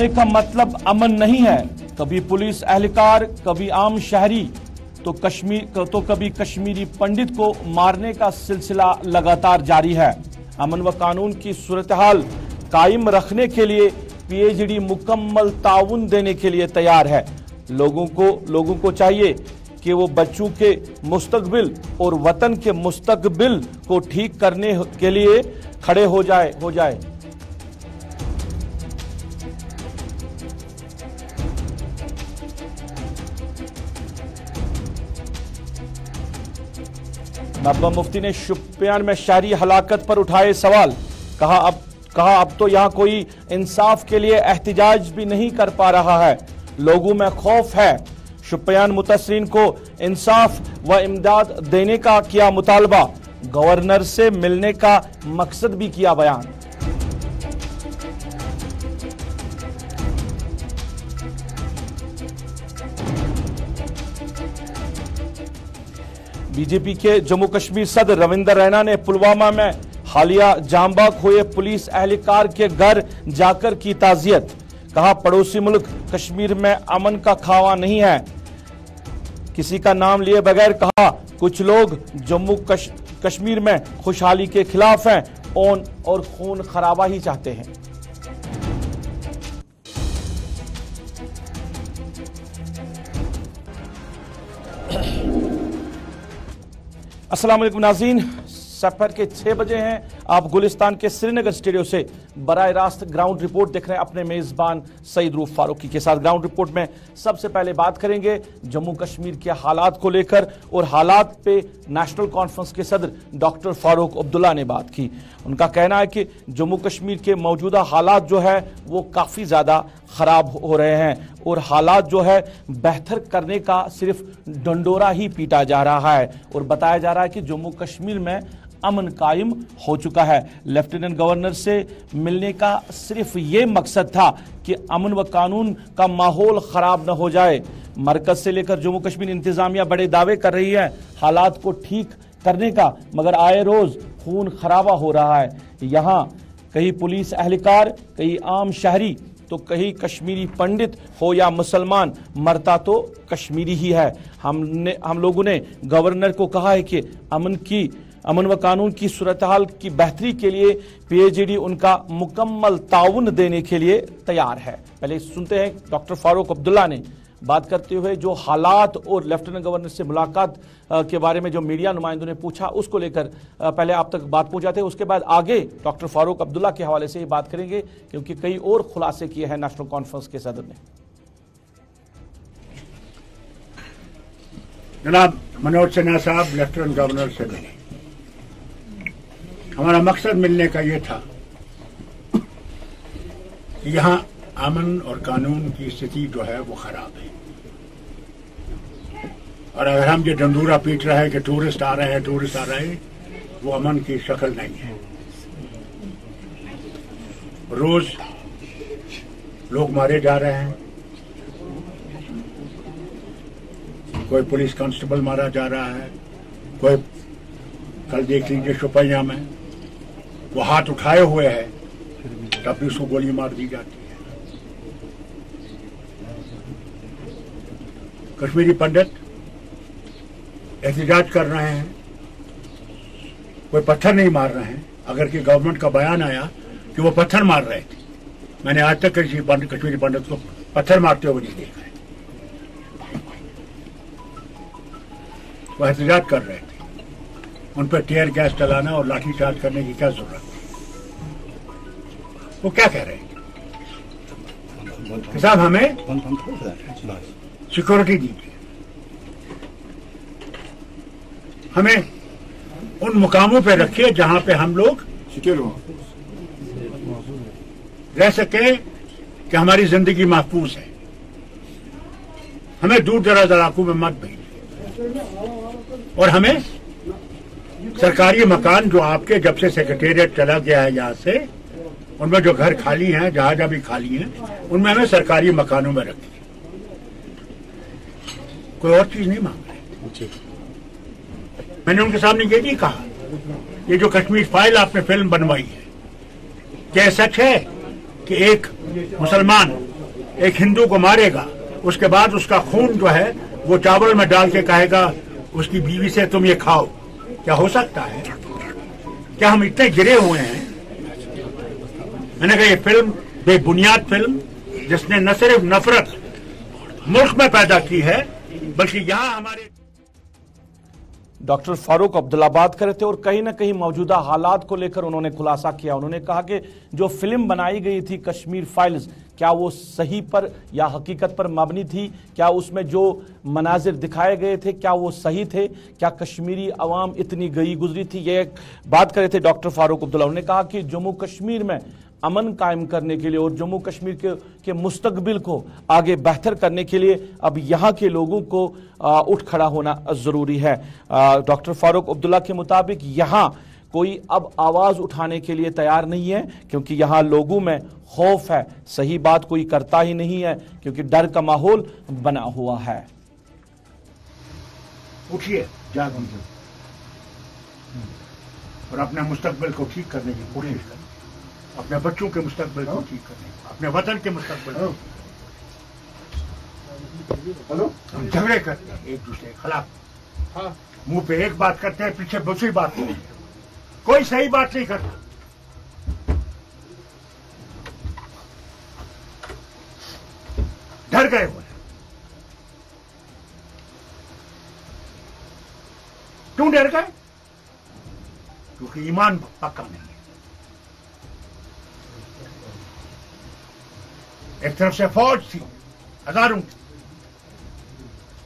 का मतलब अमन नहीं है। कभी पुलिस एहलकार, कभी आम शहरी, तो कभी कश्मीरी पंडित को मारने का सिलसिला लगातार जारी है। अमन व कानून की सूरत-हाल कायम रखने के लिए पीएचडी मुकम्मल ताउन देने के लिए तैयार है। लोगों को चाहिए कि वो बच्चों के मुस्तकबिल और वतन के मुस्तकबिल को ठीक करने के लिए खड़े हो जाए। महबूबा मुफ्ती ने शोपियान में शहरी हलाकत पर उठाए सवाल। कहा अब तो यहाँ कोई इंसाफ के लिए एहतिजाज भी नहीं कर पा रहा है। लोगों में खौफ है। शोपियान मुतसरीन को इंसाफ व इमदाद देने का किया मुतालबा। गवर्नर से मिलने का मकसद भी किया बयान। बीजेपी के जम्मू कश्मीर सदर रविंदर रैना ने पुलवामा में हालिया जांबाग हुए पुलिस एहलकार के घर जाकर की ताजियत। कहा पड़ोसी मुल्क कश्मीर में अमन का खावा नहीं है। किसी का नाम लिए बगैर कहा कुछ लोग जम्मू कश्मीर में खुशहाली के खिलाफ हैं और खून खराबा ही चाहते हैं। अस्सलाम वालेकुम नाज़रीन, सफर के 6 बजे हैं। आप गुलिस्तान के श्रीनगर स्टूडियो से बराह रास्त ग्राउंड रिपोर्ट देख रहे हैं अपने मेजबान सईद रूफ फारूकी के साथ। ग्राउंड रिपोर्ट में सबसे पहले बात करेंगे जम्मू कश्मीर के हालात को लेकर, और हालात पे नेशनल कॉन्फ्रेंस के सदर डॉक्टर फारूक अब्दुल्ला ने बात की। उनका कहना है कि जम्मू कश्मीर के मौजूदा हालात जो है वो काफ़ी ज़्यादा ख़राब हो रहे हैं और हालात जो है बेहतर करने का सिर्फ डंडोरा ही पीटा जा रहा है, और बताया जा रहा है कि जम्मू कश्मीर में अमन कायम हो चुका है। लेफ्टिनेंट गवर्नर से मिलने का सिर्फ ये मकसद था कि अमन व कानून का माहौल खराब न हो जाए। मरकज से लेकर जम्मू कश्मीर इंतजामिया बड़े दावे कर रही है हालात को ठीक करने का, मगर आए रोज खून खराबा हो रहा है। यहाँ कहीं पुलिस एहलकार, कहीं आम शहरी, तो कहीं कश्मीरी पंडित हो या मुसलमान, मरता तो कश्मीरी ही है। हम लोगों ने गवर्नर को कहा है कि अमन व कानून की सूरत-हाल की बेहतरी के लिए पीएचडी उनका मुकम्मल ताउन देने के लिए तैयार है। पहले सुनते हैं डॉक्टर फारूक अब्दुल्ला ने बात करते हुए जो हालात और लेफ्टिनेंट गवर्नर से मुलाकात के बारे में जो मीडिया नुमाइंदों ने पूछा उसको लेकर पहले आप तक बात पहुंचाते हैं। उसके बाद आगे डॉक्टर फारूक अब्दुल्ला के हवाले से ही बात करेंगे, क्योंकि कई और खुलासे किए हैं नेशनल कॉन्फ्रेंस के सदर ने। जनाब मनोज सिन्हा साहब लेफ्टिनेंट गवर्नर से मिले। हमारा मकसद मिलने का ये था कि यहाँ अमन और कानून की स्थिति जो है वो खराब है, और अगर हम ये डंडूरा पीट रहे हैं कि टूरिस्ट आ रहे हैं, वो अमन की शक्ल नहीं है। रोज लोग मारे जा रहे हैं, कोई पुलिस कांस्टेबल मारा जा रहा है, कोई कल देख लीजिए शोपियां में वो हाथ उठाए हुए है तब भी उसको गोली मार दी जाती है। कश्मीरी पंडित एहतिजाज कर रहे हैं, कोई पत्थर नहीं मार रहे हैं। अगर कि गवर्नमेंट का बयान आया कि वो पत्थर मार रहे थे, मैंने आज तक किसी कश्मीरी पंडित को पत्थर मारते हुए नहीं देखा है। वो एहतिजाज कर रहे थे, उन पर टीयर गैस चलाना और लाठीचार्ज करने की क्या जरूरत है? वो क्या कह रहे हैं कि साहब हमें सिक्योरिटी दीजिए, हमें उन मुकामों पे रखिए जहां पे हम लोग रह सके कि हमारी जिंदगी महफूज है। हमें दूर दराज इलाकों में मत भेजिए, और हमें सरकारी मकान जो आपके जब से सेक्रेटेरिएट चला गया है यहाँ से, उनमें जो घर खाली हैं, जहां भी खाली हैं, उनमें हमें सरकारी मकानों में रखिए। कोई और चीज नहीं मांग रहे। मैंने उनके सामने ये नहीं कहा, ये जो कश्मीर फाइल आपने फिल्म बनवाई है, क्या सच है कि एक मुसलमान एक हिंदू को मारेगा, उसके बाद उसका खून जो है वो चावल में डाल के कहेगा उसकी बीवी से तुम ये खाओ, क्या हो सकता है? क्या हम इतने गिरे हुए हैं? मैंने कहा ये फिल्म बेबुनियाद फिल्म जिसने न सिर्फ नफरत मुल्क में पैदा की है बल्कि यहाँ हमारे डॉक्टर फारूक अब्दुल्ला बात कर रहे थे और कहीं ना कहीं मौजूदा हालात को लेकर उन्होंने खुलासा किया। उन्होंने कहा कि जो फिल्म बनाई गई थी कश्मीर फाइल्स, क्या वो सही पर या हकीकत पर मबनी थी? क्या उसमें जो मनाजिर दिखाए गए थे क्या वो सही थे? क्या कश्मीरी अवाम इतनी गई गुजरी थी? ये बात कर रहे थे डॉक्टर फारूक अब्दुल्ला। उन्होंने कहा कि जम्मू कश्मीर में अमन कायम करने के लिए और जम्मू कश्मीर के मुस्तकबिल को आगे बेहतर करने के लिए अब यहाँ के लोगों को उठ खड़ा होना ज़रूरी है। डॉक्टर फारूक अब्दुल्ला के मुताबिक यहाँ कोई अब आवाज़ उठाने के लिए तैयार नहीं है क्योंकि यहाँ लोगों में खौफ है, सही बात कोई करता ही नहीं है क्योंकि डर का माहौल बना हुआ है। उठिए, जागिए और अपने मुस्तकबिल को ठीक करने की कोशिश करें, अपने बच्चों के मुस्तकबिल को ठीक करने, अपने वतन के मुस्तकबिल को। हम झगड़े करते हैं एक दूसरे के खिलाफ, मुंह पे एक बात करते हैं, पीछे दूसरी बात करते हैं, कोई सही बात नहीं करता। डर गए हुए। क्यों डर गए? क्योंकि ईमान पक्का नहीं है। एक तरफ से फौज थी हजारों की,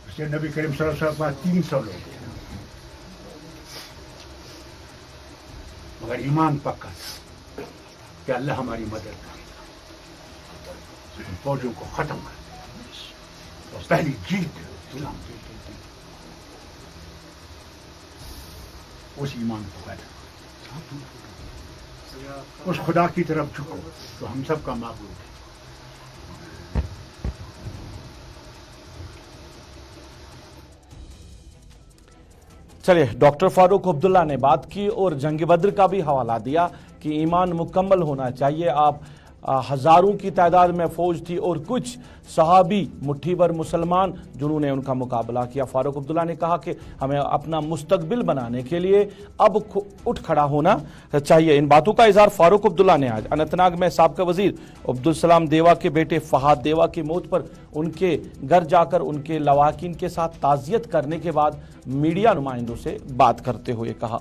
उससे नबी करीम सल्लल्लाहु अलैहि वसल्लम 300 लोग थे, मगर ईमान पक्का था कि अल्लाह हमारी मदद करे, फौजों को खत्म कर दिया और पहली जीत इस्लाम की। उस ईमान को पैदा उस खुदा की तरफ झुको तो हम सब का माबूद है। चलिए, डॉक्टर फारूक अब्दुल्ला ने बात की और जंग बद्र का भी हवाला दिया कि ईमान मुकम्मल होना चाहिए। आप हजारों की तादाद में फौज थी और कुछ सहाबी मुट्ठी भर मुसलमान जिन्होंने उनका मुकाबला किया। फारूक अब्दुल्ला ने कहा कि हमें अपना मुस्तकबिल बनाने के लिए अब उठ खड़ा होना चाहिए। इन बातों का इजहार फारूक अब्दुल्ला ने आज अनंतनाग में साबका वजीर अब्दुल सलाम देवा के बेटे फहाद देवा की मौत पर उनके घर जाकर उनके लवाकिन के साथ ताज़ियत करने के बाद मीडिया नुमाइंदों से बात करते हुए कहा।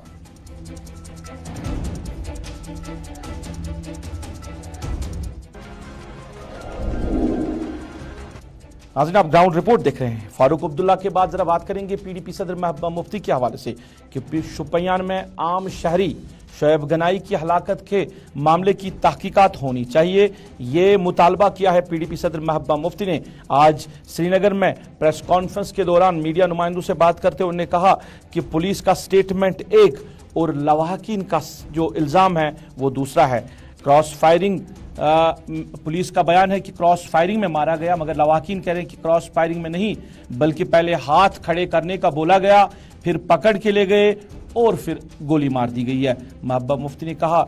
नाज़रीन, आप ग्राउंड रिपोर्ट देख रहे हैं। फारूक अब्दुल्ला के बाद जरा बात करेंगे पीडीपी सदर महबूबा मुफ्ती के हवाले से कि शोपियान में आम शहरी शोएब गनाई की हलाकत के मामले की तहकीकात होनी चाहिए। ये मुतालबा किया है पीडीपी सदर महबूबा मुफ्ती ने आज श्रीनगर में प्रेस कॉन्फ्रेंस के दौरान मीडिया नुमाइंदों से बात करते हुए उन्होंने कहा कि पुलिस का स्टेटमेंट एक और लवाहकीन का जो इल्ज़ाम है वो दूसरा है। क्रॉस फायरिंग पुलिस का बयान है कि क्रॉस फायरिंग में मारा गया, मगर लवाहकीन कह रहे हैं कि क्रॉस फायरिंग में नहीं बल्कि पहले हाथ खड़े करने का बोला गया, फिर पकड़ के ले गए और फिर गोली मार दी गई है। महबूबा मुफ्ती ने कहा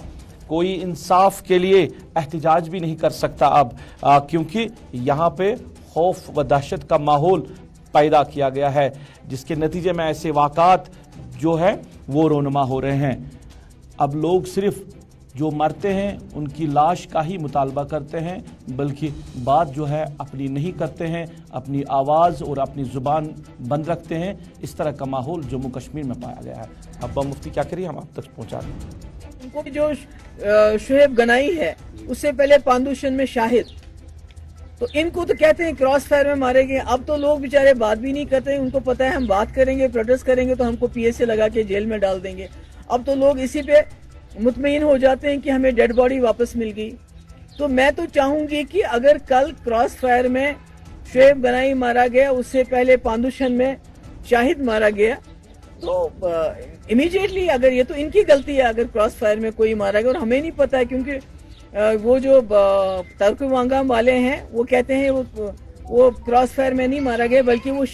कोई इंसाफ के लिए एहतजाज भी नहीं कर सकता अब क्योंकि यहाँ पे खौफ व दहशत का माहौल पैदा किया गया है जिसके नतीजे में ऐसे वाक़ात जो है वो रोनमा हो रहे हैं। अब लोग सिर्फ जो मरते हैं उनकी लाश का ही मुतालबा करते हैं बल्कि बात जो है अपनी नहीं करते हैं, अपनी आवाज़ और अपनी ज़ुबान बंद रखते हैं। इस तरह का माहौल जम्मू कश्मीर में पाया गया है। अब्बा मुफ्ती क्या करिए, हम आप तक पहुँचा दें। उनको जो शोएब गनाई है उससे पहले पांदुशन में शाहिद, तो इनको तो कहते हैं क्रॉस फायर में मारे गए। अब तो लोग बेचारे बात भी नहीं करते, उनको पता है हम बात करेंगे प्रोटेस्ट करेंगे तो हमको पीएसए लगा के जेल में डाल देंगे। अब तो लोग इसी पे मुतमईन हो जाते हैं कि हमें डेड बॉडी वापस मिल गई। तो मैं तो चाहूंगी कि अगर कल क्रॉस फायर में शोएब गनाई मारा गया, उससे पहले पांदुशन में शाहिद मारा गया, तो इमीडिएटली अगर ये तो इनकी गलती है अगर क्रॉस फायर में कोई मारा गया और हमें नहीं पता है क्योंकि वो जो तर्कवांगम वाले हैं वो कहते हैं वो क्रॉस फायर में नहीं मारा गया बल्कि वो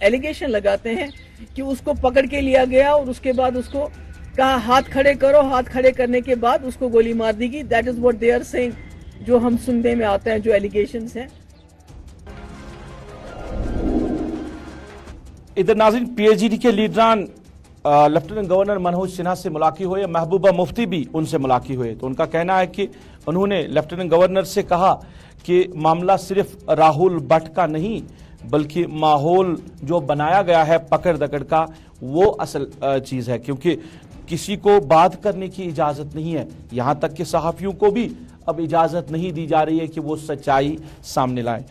एलिगेशन लगाते हैं कि उसको पकड़ के लिया गया और उसके बाद उसको कहा हाथ खड़े करो, हाथ खड़े करने के बाद उसको गोली मार दी गई। That is what they are saying, जो हम सुनने में आता है, जो एलिगेशंस हैं इधर नाज़रीन PAGD के लीडरान लेफ्टिनेंट गवर्नर मनोज सिन्हा से मुलाकात हुई, महबूबा मुफ्ती भी उनसे मुलाकात हुई। तो उनका कहना है कि उन्होंने लेफ्टिनेंट गवर्नर से कहा कि मामला सिर्फ राहुल भट्ट का नहीं बल्कि माहौल जो बनाया गया है पकड़ दकड़ का वो असल चीज़ है, क्योंकि किसी को बात करने की इजाज़त नहीं है। यहाँ तक कि सहाफ़ियों को भी अब इजाज़त नहीं दी जा रही है कि वो सच्चाई सामने लाएं।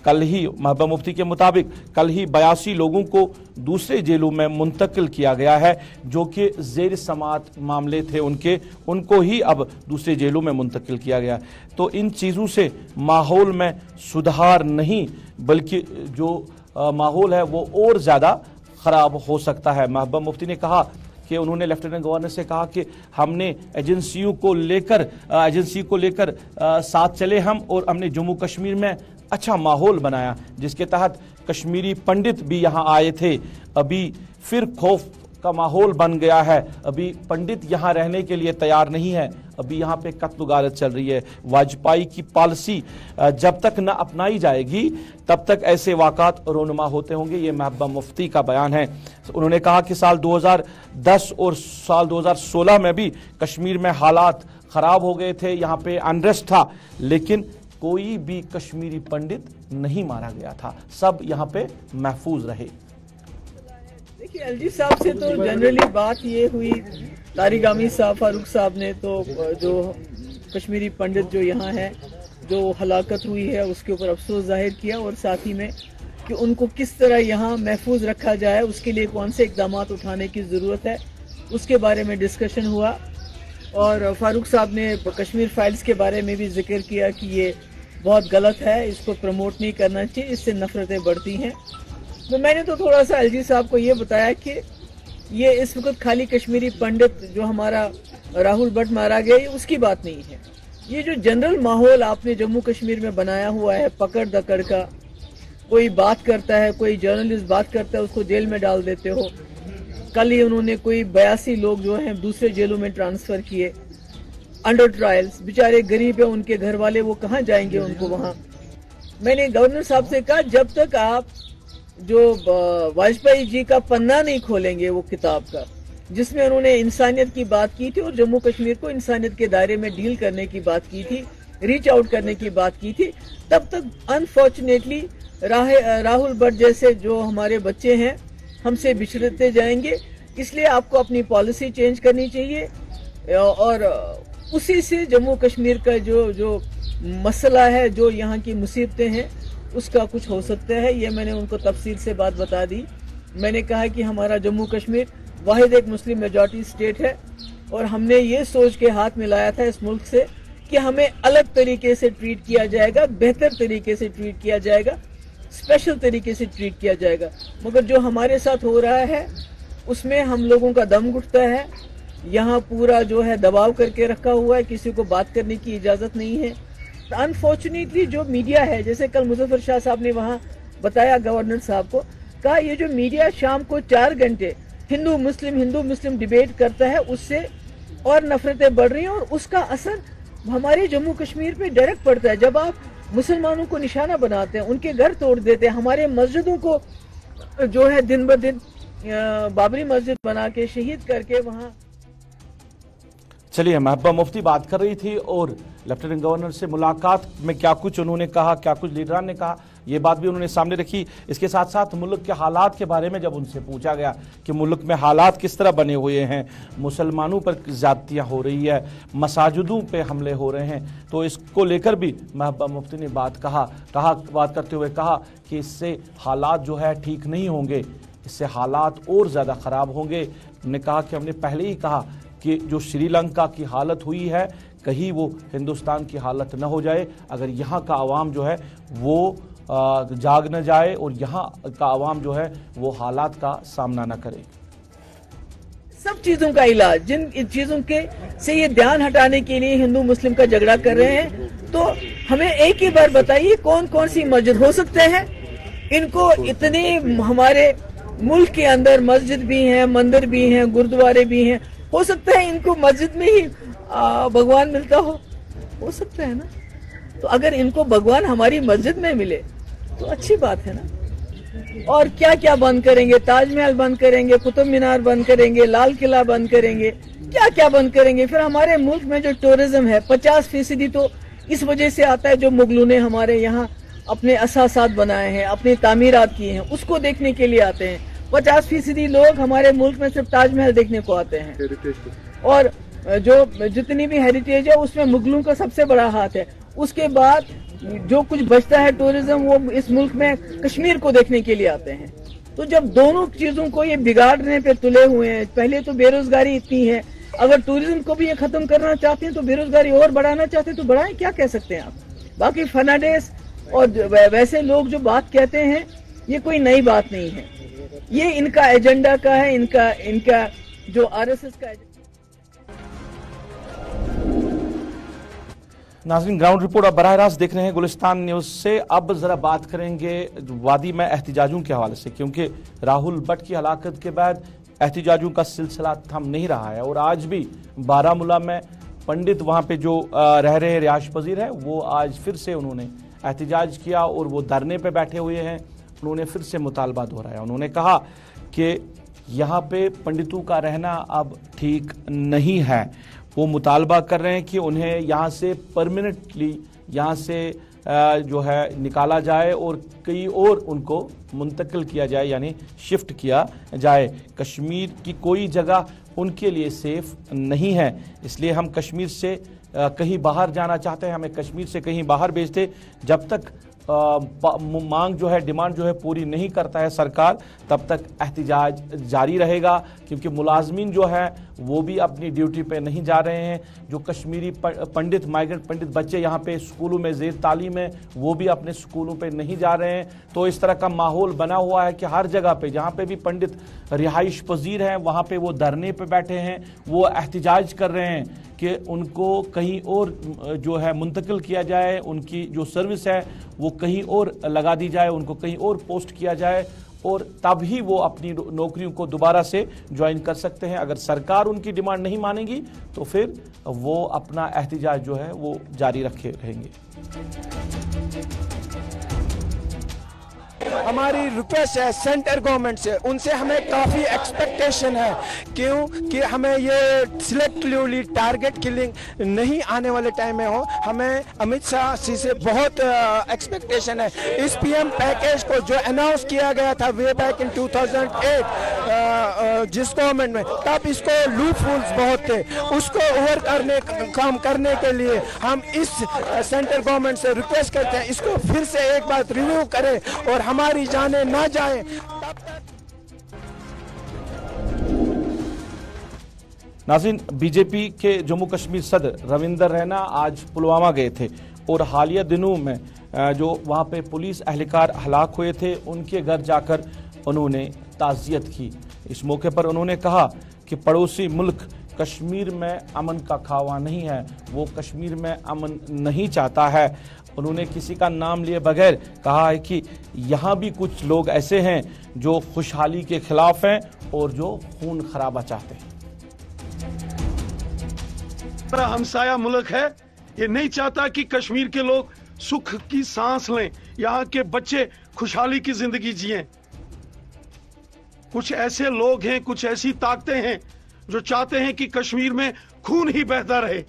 कल ही महबूबा मुफ्ती के मुताबिक कल ही 82 लोगों को दूसरे जेलों में मुंतकिल किया गया है, जो कि ज़ेर समात मामले थे उनको ही अब दूसरे जेलों में मुंतकिल किया गया। तो इन चीज़ों से माहौल में सुधार नहीं बल्कि जो माहौल है वो और ज़्यादा ख़राब हो सकता है। महबूबा मुफ्ती ने कहा कि उन्होंने लेफ्टिनेंट गवर्नर से कहा कि हमने एजेंसी को लेकर साथ चले हम, और हमने जम्मू कश्मीर में अच्छा माहौल बनाया जिसके तहत कश्मीरी पंडित भी यहाँ आए थे। अभी फिर खौफ का माहौल बन गया है, अभी पंडित यहाँ रहने के लिए तैयार नहीं है, अभी यहाँ पे कत्ल गारत चल रही है। वाजपेयी की पॉलिसी जब तक न अपनाई जाएगी तब तक ऐसे वाक़ात रोनुमा होते होंगे, ये महबूबा मुफ्ती का बयान है। उन्होंने कहा कि साल 2010 और साल 2016 में भी कश्मीर में हालात ख़राब हो गए थे, यहाँ पे अनरेस्ट था, लेकिन कोई भी कश्मीरी पंडित नहीं मारा गया था, सब यहाँ पे महफूज रहे। देखिए एलजी साहब से तो जनरली बात ये हुई, तारिक आमिर साहब, फारूक साहब ने तो जो कश्मीरी पंडित जो यहाँ है जो हलाकत हुई है उसके ऊपर अफसोस जाहिर किया, और साथ ही में कि उनको किस तरह यहाँ महफूज रखा जाए उसके लिए कौन से इक़दाम उठाने की ज़रूरत है उसके बारे में डिस्कशन हुआ। और फारूक साहब ने कश्मीर फाइल्स के बारे में भी जिक्र किया कि ये बहुत गलत है, इसको प्रमोट नहीं करना चाहिए, इससे नफरतें बढ़ती हैं। तो मैंने तो थोड़ा सा एलजी साहब को ये बताया कि ये इस वक्त खाली कश्मीरी पंडित जो हमारा राहुल भट्ट मारा गया ये उसकी बात नहीं है, ये जो जनरल माहौल आपने जम्मू कश्मीर में बनाया हुआ है पकड़ दकड़ का, कोई बात करता है, कोई जर्नलिस्ट बात करता है उसको जेल में डाल देते हो। कल ही उन्होंने कोई 82 लोग जो हैं दूसरे जेलों में ट्रांसफर किए अंडर ट्रायल्स, बेचारे गरीब है, उनके घर वाले वो कहाँ जाएंगे उनको वहाँ। मैंने गवर्नर साहब से कहा जब तक आप जो वाजपेयी जी का पन्ना नहीं खोलेंगे वो किताब का जिसमें उन्होंने इंसानियत की बात की थी और जम्मू कश्मीर को इंसानियत के दायरे में डील करने की बात की थी, रीच आउट करने की बात की थी, तब तक अनफॉर्चुनेटली राहुल भट्ट जैसे जो हमारे बच्चे हैं हमसे बिछड़ते जाएंगे। इसलिए आपको अपनी पॉलिसी चेंज करनी चाहिए और उसी से जम्मू कश्मीर का जो मसला है, जो यहाँ की मुसीबतें हैं उसका कुछ हो सकता है। ये मैंने उनको तफसील से बात बता दी। मैंने कहा कि हमारा जम्मू कश्मीर वाहिद एक मुस्लिम मेजॉरिटी स्टेट है और हमने ये सोच के हाथ मिलाया था इस मुल्क से कि हमें अलग तरीके से ट्रीट किया जाएगा, बेहतर तरीके से ट्रीट किया जाएगा, स्पेशल तरीके से ट्रीट किया जाएगा। मगर जो हमारे साथ हो रहा है उसमें हम लोगों का दम घुटता है। यहाँ पूरा जो है दबाव करके रखा हुआ है, किसी को बात करने की इजाज़त नहीं है। अनफॉर्चुनेटली जो मीडिया है, जैसे कल मुजफ्फर शाह साहब ने वहाँ बताया गवर्नर साहब को, कहा ये जो मीडिया शाम को 4 घंटे हिंदू मुस्लिम डिबेट करता है उससे और नफरतें बढ़ रही हैं और उसका असर हमारे जम्मू कश्मीर पे डायरेक्ट पड़ता है। जब आप मुसलमानों को निशाना बनाते हैं, उनके घर तोड़ देते हैं, हमारे मस्जिदों को जो है दिन ब दिन बाबरी मस्जिद बना के शहीद करके वहाँ। चलिए, महबूबा मुफ्ती बात कर रही थी और लेफ्टिनेंट गवर्नर से मुलाकात में क्या कुछ उन्होंने कहा, क्या कुछ लीडरान ने कहा, ये बात भी उन्होंने सामने रखी। इसके साथ साथ मुल्क के हालात के बारे में जब उनसे पूछा गया कि मुल्क में हालात किस तरह बने हुए हैं, मुसलमानों पर ज्यादतियाँ हो रही है, मसाजिदों पे हमले हो रहे हैं, तो इसको लेकर भी महबूबा मुफ्ती ने बात करते हुए कहा कि इससे हालात जो है ठीक नहीं होंगे, इससे हालात और ज़्यादा ख़राब होंगे। उन्होंने कहा कि हमने पहले ही कहा कि जो श्रीलंका की हालत हुई है कहीं वो हिंदुस्तान की हालत न हो जाए, अगर यहाँ का आवाम जो है वो जाग न जाए और यहाँ का आवाम जो है वो हालात का सामना न करे। सब चीजों का इलाज, जिन चीजों के से ये ध्यान हटाने के लिए हिंदू मुस्लिम का झगड़ा कर रहे हैं, तो हमें एक ही बार बताइए कौन कौन सी मस्जिद हो सकते हैं। इनको इतने हमारे मुल्क के अंदर मस्जिद भी हैं, मंदिर भी हैं, गुरुद्वारे भी हैं, हो सकता है इनको मस्जिद में ही भगवान मिलता हो सकता है ना। तो अगर इनको भगवान हमारी मस्जिद में मिले तो अच्छी बात है ना। और क्या क्या बंद करेंगे, ताजमहल बंद करेंगे, कुतुब मीनार बंद करेंगे, लाल किला बंद करेंगे, क्या क्या बंद करेंगे। फिर हमारे मुल्क में जो टूरिज्म है 50% तो इस वजह से आता है जो मुगलों ने हमारे यहाँ अपने असासात बनाए हैं, अपनी तामीरात की हैं, उसको देखने के लिए आते हैं। 50% लोग हमारे मुल्क में सिर्फ ताजमहल देखने को आते हैं, और जो जितनी भी हेरिटेज है उसमें मुगलों का सबसे बड़ा हाथ है। उसके बाद जो कुछ बचता है टूरिज्म, वो इस मुल्क में कश्मीर को देखने के लिए आते हैं। तो जब दोनों चीजों को ये बिगाड़ने पे तुले हुए हैं, पहले तो बेरोजगारी इतनी है, अगर टूरिज्म को भी ये खत्म करना चाहते हैं तो बेरोजगारी और बढ़ाना चाहते हैं तो बढ़ाएं, क्या कह सकते हैं आप। बाकी फर्नांडिस और वैसे लोग जो बात कहते हैं ये कोई नई बात नहीं है, ये इनका एजेंडा का है, इनका जो आरएसएस का एजेंडा। नाज़रीन, ग्राउंड रिपोर्ट आप बराह रास्त देख रहे हैं गुलिस्तान न्यूज से। अब जरा बात करेंगे वादी में एहतिजाजों के हवाले से, क्योंकि राहुल भट्ट की हलाकत के बाद एहतिजाजों का सिलसिला थम नहीं रहा है, और आज भी बारामूला में पंडित वहां पे जो रह रहे रिहाइश पजीर है, वो आज फिर से उन्होंने एहतिजाज किया और वो धरने पे बैठे हुए हैं। उन्होंने फिर से मुतालबा दोहराया। उन्होंने कहा कि यहाँ पे पंडितों का रहना अब ठीक नहीं है। वो मुतालबा कर रहे हैं कि उन्हें यहाँ से परमानेंटली यहाँ से जो है निकाला जाए और कहीं और उनको मुंतकिल किया जाए, यानी शिफ्ट किया जाए। कश्मीर की कोई जगह उनके लिए सेफ नहीं है, इसलिए हम कश्मीर से कहीं बाहर जाना चाहते हैं, हमें कश्मीर से कहीं बाहर भेज दे। जब तक मांग जो है, डिमांड जो है पूरी नहीं करता है सरकार, तब तक एहतिजाज जारी रहेगा, क्योंकि मुलाजमीन जो है वो भी अपनी ड्यूटी पे नहीं जा रहे हैं। जो कश्मीरी पंडित, माइग्रेंट पंडित बच्चे यहाँ पे स्कूलों में ज़ेर तालीम है, वो भी अपने स्कूलों पे नहीं जा रहे हैं। तो इस तरह का माहौल बना हुआ है कि हर जगह पे जहाँ पे भी पंडित रिहाइश पजीर हैं, वहाँ पे वो धरने पे बैठे हैं, वो एहतिजाज कर रहे हैं कि उनको कहीं और जो है मुंतकिल किया जाए, उनकी जो सर्विस है वो कहीं और लगा दी जाए, उनको कहीं और पोस्ट किया जाए, और तब ही वो अपनी नौकरियों को दोबारा से ज्वाइन कर सकते हैं। अगर सरकार उनकी डिमांड नहीं मानेगी तो फिर वो अपना एहतिजाज जो है वो जारी रखे रहेंगे। हमारी रिक्वेस्ट है सेंटर गवर्नमेंट से, उनसे हमें काफ़ी एक्सपेक्टेशन है, क्यों कि हमें ये सिलेक्टिवली टारगेट किलिंग नहीं आने वाले टाइम में हो। हमें अमित शाह जी से बहुत एक्सपेक्टेशन है। इस पीएम पैकेज को जो अनाउंस किया गया था वे बैक इन 2008 जिस गवर्नमेंट में, तब इसको लूप होल्स बहुत थे, उसको ओवर करने के लिए हम इस सेंटर गवर्नमेंट से रिक्वेस्ट करते हैं इसको फिर से एक बार रिव्यू करें और हमारी जाने ना जाए। नाज़रीन, बीजेपी के जम्मू कश्मीर सदर रविंदर रैना आज पुलवामा गए थे और हालिया दिनों में जो वहां पे पुलिस एहलकार हलाक हुए थे उनके घर जाकर उन्होंने ताज़ियत की। इस मौके पर उन्होंने कहा कि पड़ोसी मुल्क कश्मीर में अमन का ख्वाह नहीं है, वो कश्मीर में अमन नहीं चाहता है। उन्होंने किसी का नाम लिए बगैर कहा है कि यहाँ भी कुछ लोग ऐसे हैं जो खुशहाली के खिलाफ हैं और जो खून खराबा चाहते हैं। हमारा हमसाया मुल्क है, ये नहीं चाहता कि कश्मीर के लोग सुख की सांस लें, यहाँ के बच्चे खुशहाली की जिंदगी जिएं। कुछ ऐसे लोग हैं, कुछ ऐसी ताकतें हैं जो चाहते हैं कि कश्मीर में खून ही बहता रहे।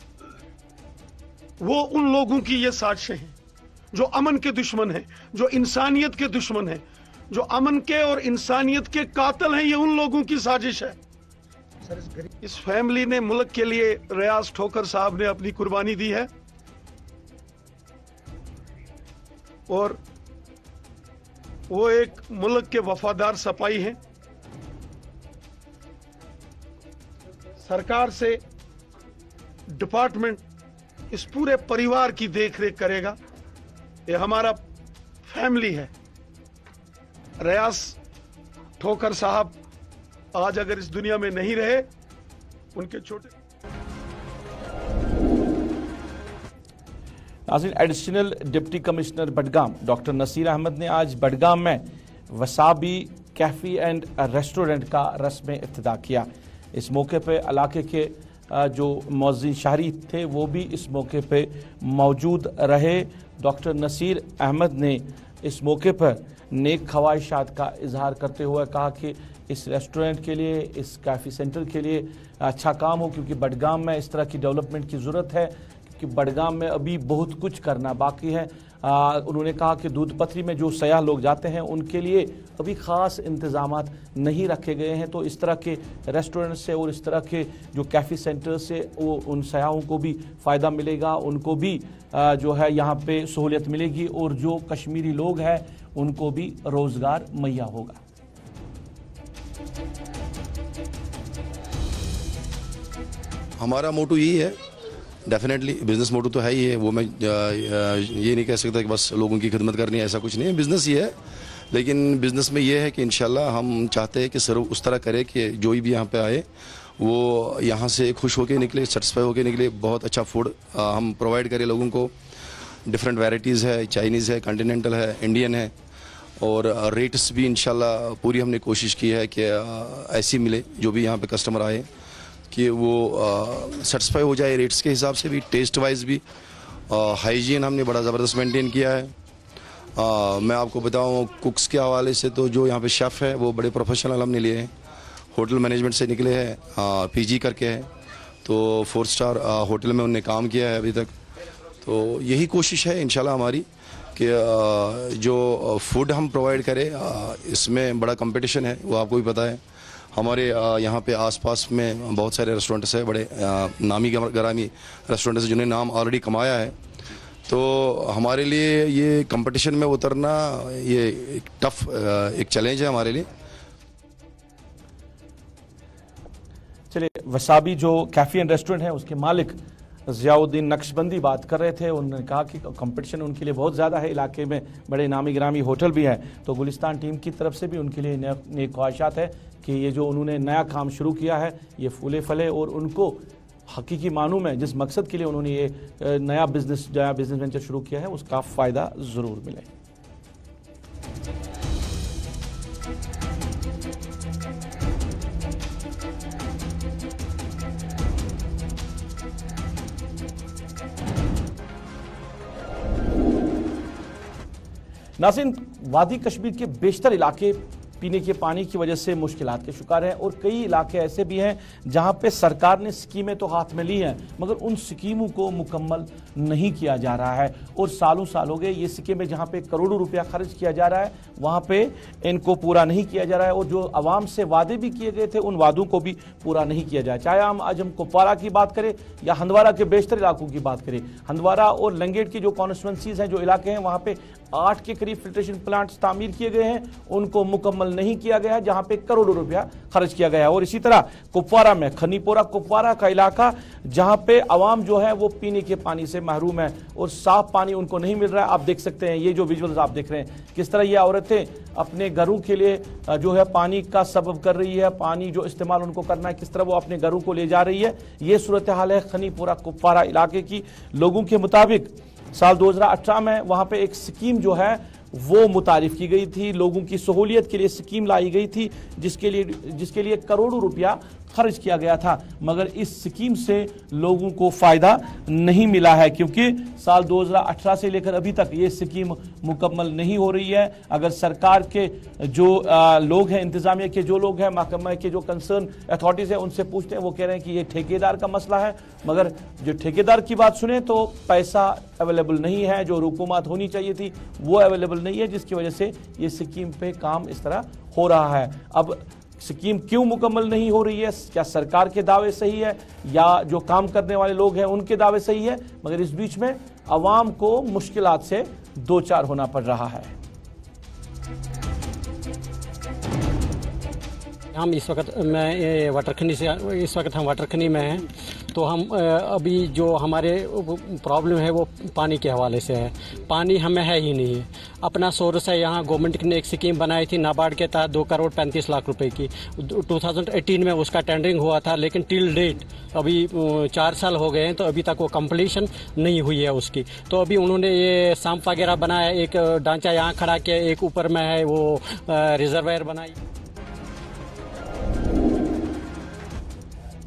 वो उन लोगों की ये साजिशें हैं जो अमन के दुश्मन हैं, जो इंसानियत के दुश्मन हैं, जो अमन के और इंसानियत के कातिल हैं। ये उन लोगों की साजिश है। इस फैमिली ने मुल्क के लिए, रियाज ठोकर साहब ने अपनी कुर्बानी दी है और वो एक मुल्क के वफादार सिपाही हैं। सरकार से डिपार्टमेंट इस पूरे परिवार की देखरेख करेगा। ये हमारा फैमिली है। रियाज ठोकर साहब आज अगर इस दुनिया में नहीं रहे, उनके छोटे नाज़रीन, additional deputy commissioner Budgam doctor Nasir Ahmad ने आज बडगाम में वसाबी कैफी एंड रेस्टोरेंट का रस्म इफ्तिताह किया। इस मौके पे इलाके के जो मौज़िन शहरी थे वो भी इस मौके पे मौजूद रहे। डॉक्टर नसीर अहमद ने इस मौके पर नेक ख्वाहिशात का इजहार करते हुए कहा कि इस रेस्टोरेंट के लिए, इस कैफ़ी सेंटर के लिए अच्छा काम हो, क्योंकि बडगाम में इस तरह की डेवलपमेंट की ज़रूरत है, क्योंकि बडगाम में अभी बहुत कुछ करना बाकी है। उन्होंने कहा कि दूध पथरी में जो सयाह लोग जाते हैं उनके लिए अभी ख़ास इंतज़ामात नहीं रखे गए हैं, तो इस तरह के रेस्टोरेंट से और इस तरह के जो कैफ़ी सेंटर से वो उन सयाहों को भी फ़ायदा मिलेगा, उनको भी जो है यहाँ पे सहूलियत मिलेगी और जो कश्मीरी लोग हैं उनको भी रोज़गार मुहैया होगा। हमारा मोटो यही है, डेफिनेटली बिजनेस मोटो तो है ही है, वो मैं ये नहीं कह सकता कि बस लोगों की खिदमत करनी है, ऐसा कुछ नहीं है, बिजनेस ही है। लेकिन बिजनेस में ये है कि इंशाल्लाह हम चाहते हैं कि सर्व उस तरह करे कि जो भी यहाँ पे आए वो यहाँ से खुश होके निकले, सेटिस्फाई होके निकले। बहुत अच्छा फूड हम प्रोवाइड करें लोगों को, डिफरेंट वैराइटीज़ है, चाइनीज़ है, कॉन्टिनेंटल है, इंडियन है, और रेट्स भी इंशाल्लाह पूरी हमने कोशिश की है कि ऐसी मिले जो भी यहाँ पे कस्टमर आए कि वो सेटिस्फाई हो जाए रेट्स के हिसाब से भी, टेस्ट वाइज भी। हाइजीन हमने बड़ा ज़बरदस्त मेंटेन किया है। मैं आपको बताऊं कुक्स के हवाले से तो जो यहाँ पे शेफ़ है वो बड़े प्रोफेशनल हमने लिए हैं, होटल मैनेजमेंट से निकले हैं, पीजी करके है, तो 4 स्टार होटल में उन्होंने काम किया है अभी तक। तो यही कोशिश है इंशाल्लाह हमारी कि जो फूड हम प्रोवाइड करें, इसमें बड़ा कंपटीशन है, वो आपको भी पता है। हमारे यहाँ पे आसपास में बहुत सारे रेस्टोरेंट्स हैं, बड़े नामी गरामी रेस्टोरेंट्स हैं जिन्होंने नाम ऑलरेडी कमाया है। तो हमारे लिए ये कंपटीशन में उतरना ये एक टफ एक चैलेंज है हमारे लिए। चलिए, वसाबी जो कैफ़ी एंड रेस्टोरेंट है उसके मालिक ज़ियाउद्दीन नक्शबंदी बात कर रहे थे। उन्होंने कहा कि कंपटीशन उनके लिए बहुत ज़्यादा है, इलाके में बड़े नामी गिरामी होटल भी हैं, तो गुलिस्तान टीम की तरफ से भी उनके लिए नेक ख्वाहिशात है कि ये जो उन्होंने नया काम शुरू किया है ये फूले फले और उनको हकीकी मानू में जिस मकसद के लिए उन्होंने ये नया बिजनेस वेंचर शुरू किया है उसका फ़ायदा ज़रूर मिले। नाज़रीन, वादी कश्मीर के बेशतर इलाके पीने के पानी की वजह से मुश्किलात के शिकार हैं और कई इलाके ऐसे भी हैं जहां पे सरकार ने स्कीमें तो हाथ में ली हैं मगर उन स्कीमों को मुकम्मल नहीं किया जा रहा है और सालों साल हो गए ये स्कीमें जहां पे करोड़ों रुपया खर्च किया जा रहा है वहां पे इनको पूरा नहीं किया जा रहा है और जो आवाम से वादे भी किए गए थे उन वादों को भी पूरा नहीं किया जाए। चाहे आज हम कुपवारा की बात करें या हंदवारा के बेशतर इलाकों की बात करें, हंदवारा और लंगेट की जो कॉन्स्टिट्यूंसीज हैं, जो इलाके हैं, वहां पे 8 के करीब फिल्ट्रेशन प्लांट्स तामीर किए गए हैं, उनको मुकम्मल नहीं किया गया है जहां पे करोड़ों रुपया खर्च किया गया है। और इसी तरह कुपवारा में खनीपोरा कुपवारा का इलाका जहां पे आवाम जो है वो पीने के पानी से महरूम है और साफ पानी उनको नहीं मिल रहा है। आप देख सकते हैं ये जो विजुअल्स आप देख रहे हैं किस तरह ये औरतें अपने घरों के लिए जो है पानी का सबब कर रही है, पानी जो इस्तेमाल उनको करना है किस तरह वो अपने घरों को ले जा रही है। ये सूरत हाल है खनीपोरा कुपवारा इलाके की। लोगों के मुताबिक साल 2018 में वहां पे एक स्कीम जो है वो मुतारिफ की गई थी, लोगों की सहूलियत के लिए स्कीम लाई गई थी जिसके लिए करोड़ों रुपया खर्च किया गया था, मगर इस स्कीम से लोगों को फायदा नहीं मिला है क्योंकि साल 2018 से लेकर अभी तक ये स्कीम मुकम्मल नहीं हो रही है। अगर सरकार के जो लोग हैं, इंतजामिया के जो लोग हैं, महकमा के जो कंसर्न अथॉरिटीज हैं उनसे पूछते हैं, वो कह रहे हैं कि ये ठेकेदार का मसला है, मगर जो ठेकेदार की बात सुने तो पैसा अवेलेबल नहीं है, जो रुकूमत होनी चाहिए थी वो अवेलेबल नहीं है, जिसकी वजह से ये स्कीम पे काम इस तरह हो रहा है। अब स्कीम क्यों मुकम्मल नहीं हो रही है, क्या सरकार के दावे सही है या जो काम करने वाले लोग हैं उनके दावे सही है, मगर इस बीच में अवाम को मुश्किलात से दो चार होना पड़ रहा है। हम इस वक्त मैं वाटरखनी से इस वक्त हम वाटरखनी में हैं, तो हम अभी जो हमारे प्रॉब्लम है वो पानी के हवाले से है। पानी हमें है ही नहीं। अपना सोर्स है, यहाँ गवर्नमेंट ने एक स्कीम बनाई थी नाबार्ड के तहत 2 करोड़ 35 लाख रुपए की, 2018 में उसका टेंडरिंग हुआ था, लेकिन टिल डेट अभी 4 साल हो गए हैं तो अभी तक वो कंप्लीशन नहीं हुई है उसकी। तो अभी उन्होंने ये सांप वगैरह बनाया, एक ढांचा यहाँ खड़ा किया, एक ऊपर में है वो रिजर्वायर बनाई।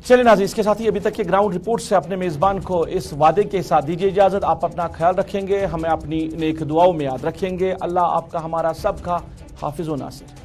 چلے ناظرین، اس کے ساتھ ہی ابھی تک کے گراؤنڈ رپورٹ سے اپنے میزبان کو اس وعدے کے ساتھ دیجیے اجازت، آپ اپنا خیال رکھیں گے، ہمیں اپنی نیک دعاؤں میں یاد رکھیں گے۔ اللہ آپ کا ہمارا سب کا حافظ و ناصر۔